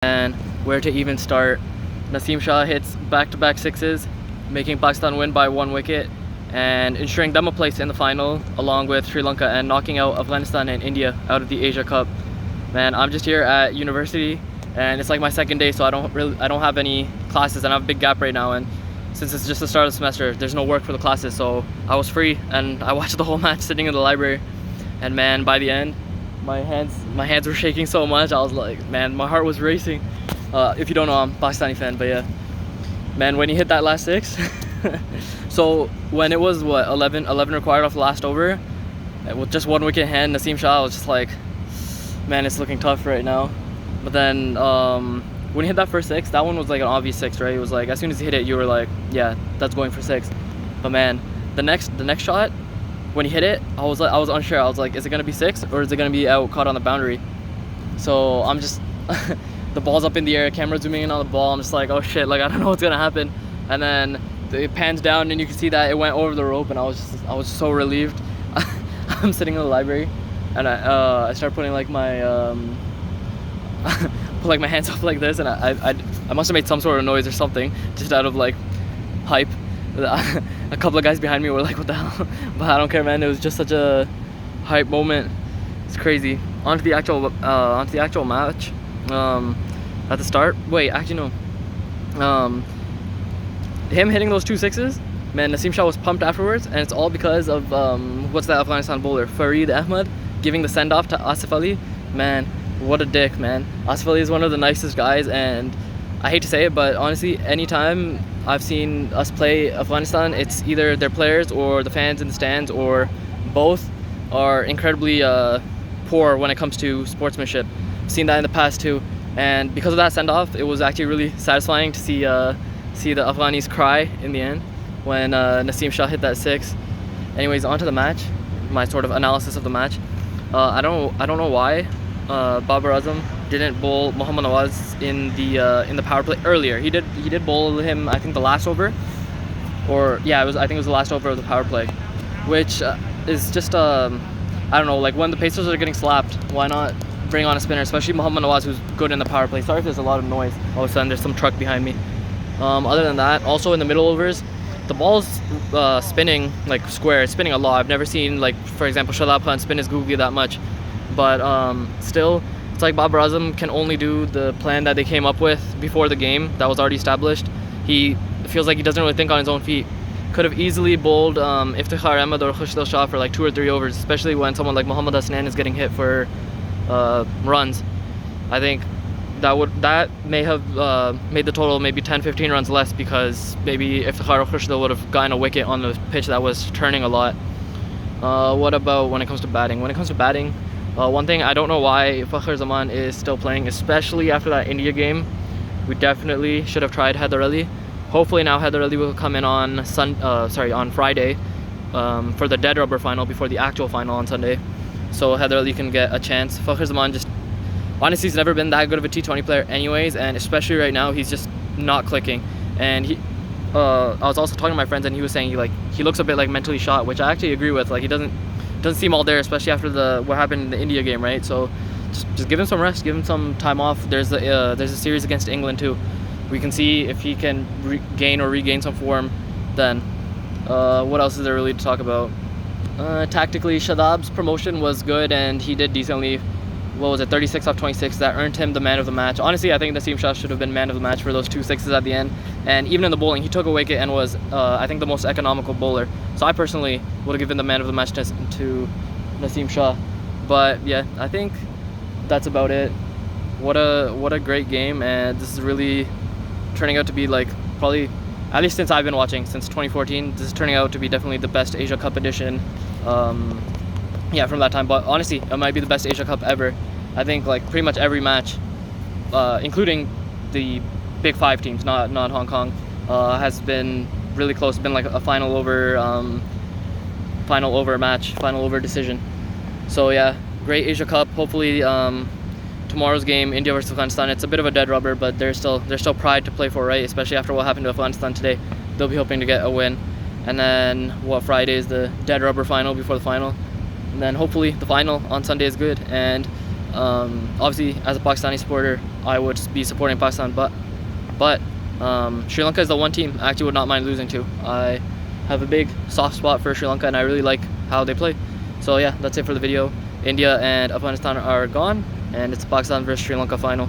And where to even start. Naseem Shah hits back-to-back sixes, making Pakistan win by 1 wicket and ensuring them a place in the final along with Sri Lanka and knocking out Afghanistan and India out of the Asia Cup. Man, I'm just here at university and it's like my second day, so I don't have any classes and I have a big gap right now, and since it's just the start of the semester, there's no work for the classes, so I was free and I watched the whole match sitting in the library. And man, by the end, my hands were shaking so much. I was like, man, my heart was racing. If you don't know, I'm a Pakistani fan, but yeah, man, when he hit that last six, so when it was what 11 required off the last over, with just 1 wicket in hand, Naseem Shah, I was just like, man, it's looking tough right now. But then when he hit that first six, that one was like an obvious six, right? It was like as soon as he hit it, you were like, yeah, that's going for 6. But man, the next shot, when he hit it, I was unsure. I was like, is it gonna be 6 or is it gonna be out caught on the boundary? So I'm just the ball's up in the air, camera zooming in on the ball. I'm just like, oh shit, like I don't know what's gonna happen. And then it pans down and you can see that it went over the rope, and I was so relieved. I'm sitting in the library and I start putting like my put like my hands up like this, and I must have made some sort of noise or something just out of like hype. A couple of guys behind me were like, what the hell? But I don't care, man. It was just such a hype moment. It's crazy. On to the actual match. At the start, wait, actually no. Him hitting those 2 sixes, man, Naseem Shah was pumped afterwards, and it's all because of what's that Afghanistan bowler, Farid Ahmed, giving the send off to Asif Ali. Man, what a dick, man. Asif Ali is one of the nicest guys, and I hate to say it, but honestly, anytime I've seen us play Afghanistan, it's either their players or the fans in the stands, or both are incredibly poor when it comes to sportsmanship. I've seen that in the past too, and because of that send-off, it was actually really satisfying to see the Afghanis cry in the end when Naseem Shah hit that 6. Anyways, on to the match, my sort of analysis of the match. I don't know why Babar Azam didn't bowl Mohammad Nawaz in the power play earlier. He did bowl him, I think, the last over, or yeah, I think it was the last over of the power play, which is just I don't know, like when the Pacers are getting slapped, why not bring on a spinner, especially Mohammad Nawaz, who's good in the power play. Sorry if there's a lot of noise. All of a sudden there's some truck behind me. Other than that, also in the middle overs, the ball's spinning like square. It's spinning a lot. I've never seen, like, for example, Shadab Khan spin his googly that much, but still, it's like Babar Azam can only do the plan that they came up with before the game that was already established. He feels like he doesn't really think on his own feet. Could have easily bowled Iftikhar Ahmed or Khushal Shah for like 2 or 3 overs, especially when someone like Mohammad Hasnain is getting hit for runs. I think that may have made the total maybe 10-15 runs less, because maybe Iftikhar or Khushal would have gotten a wicket on the pitch that was turning a lot. What about when it comes to batting? When it comes to batting, one thing, I don't know why Fakhar Zaman is still playing, especially after that India game. We definitely should have tried Haider Ali. Hopefully now Haider Ali will come in on Friday for the dead rubber final before the actual final on Sunday, so Haider Ali can get a chance. Fakhar Zaman just, honestly, he's never been that good of a T20 player anyways, and especially right now he's just not clicking. And I was also talking to my friends, and he was saying he looks a bit like mentally shot, which I actually agree with. Like, he doesn't seem all there, especially after what happened in the India game, right? So just give him some rest, give him some time off. There's a series against England too. We can see if he can regain some form then. What else is there really to talk about? Tactically, Shadab's promotion was good, and he did decently. What was it, 36 off 26? That earned him the man of the match. Honestly, I think Naseem Shah should have been man of the match for those 2 sixes at the end. And even in the bowling, he took a wicket and was, I think, the most economical bowler. So I personally would have given the man of the match to Naseem Shah. But yeah, I think that's about it. What a great game, and this is really turning out to be, like, probably, at least since I've been watching, since 2014, this is turning out to be definitely the best Asia Cup edition. Yeah, from that time. But honestly, it might be the best Asia Cup ever. I think, like, pretty much every match, including the big 5 teams, not Hong Kong, has been really close. It's been like a final over match, final over decision. So yeah, great Asia Cup. Hopefully tomorrow's game, India versus Afghanistan, it's a bit of a dead rubber, but there's still pride to play for, right? Especially after what happened to Afghanistan today. They'll be hoping to get a win. And then Friday is the dead rubber final before the final. And then hopefully the final on Sunday is good. And obviously, as a Pakistani supporter, I would be supporting Pakistan. But Sri Lanka is the one team I actually would not mind losing to. I have a big soft spot for Sri Lanka, and I really like how they play. So yeah, that's it for the video. India and Afghanistan are gone, and it's Pakistan versus Sri Lanka final.